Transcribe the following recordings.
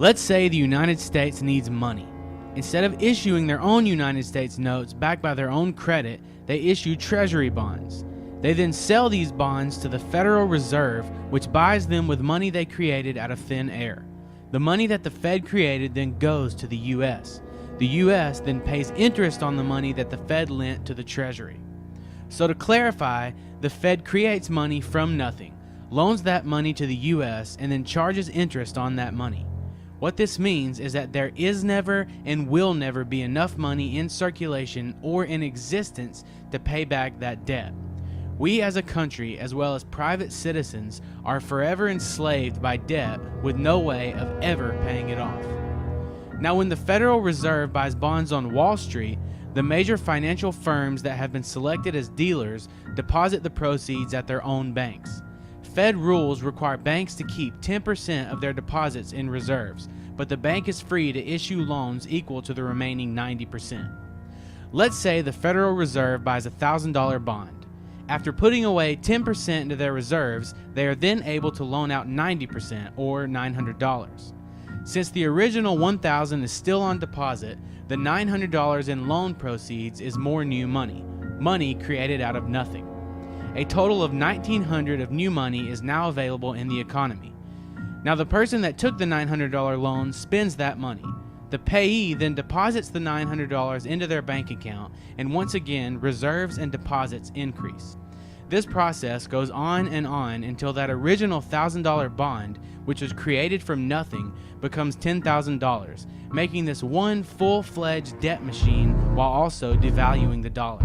Let's say the United States needs money. Instead of issuing their own United States notes backed by their own credit, they issue treasury bonds. They then sell these bonds to the Federal Reserve, which buys them with money they created out of thin air. The money that the Fed created then goes to the U.S. The U.S. then pays interest on the money that the Fed lent to the Treasury. So to clarify, the Fed creates money from nothing, loans that money to the U.S., and then charges interest on that money. What this means is that there is never and will never be enough money in circulation or in existence to pay back that debt. We as a country, as well as private citizens, are forever enslaved by debt with no way of ever paying it off. Now, when the Federal Reserve buys bonds on Wall Street, the major financial firms that have been selected as dealers deposit the proceeds at their own banks. Fed rules require banks to keep 10% of their deposits in reserves, but the bank is free to issue loans equal to the remaining 90%. Let's say the Federal Reserve buys a $1,000 bond. After putting away 10% into their reserves, they are then able to loan out 90%, or $900. Since the original $1,000 is still on deposit, the $900 in loan proceeds is more new money, money created out of nothing. A total of $1,900 of new money is now available in the economy. Now the person that took the $900 loan spends that money. The payee then deposits the $900 into their bank account, and once again, reserves and deposits increase. This process goes on until that original $1,000 bond, which was created from nothing, becomes $10,000, making this one full-fledged debt machine while also devaluing the dollar.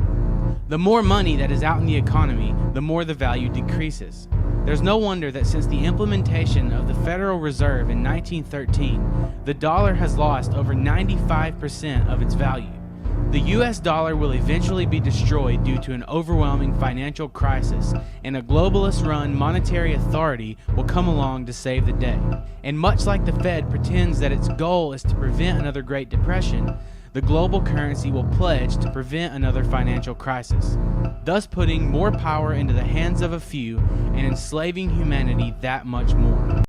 The more money that is out in the economy, the more the value decreases. There's no wonder that since the implementation of the Federal Reserve in 1913, the dollar has lost over 95% of its value. The US dollar will eventually be destroyed due to an overwhelming financial crisis, and a globalist-run monetary authority will come along to save the day. And much like the Fed pretends that its goal is to prevent another Great Depression, the global currency will pledge to prevent another financial crisis, thus putting more power into the hands of a few and enslaving humanity that much more.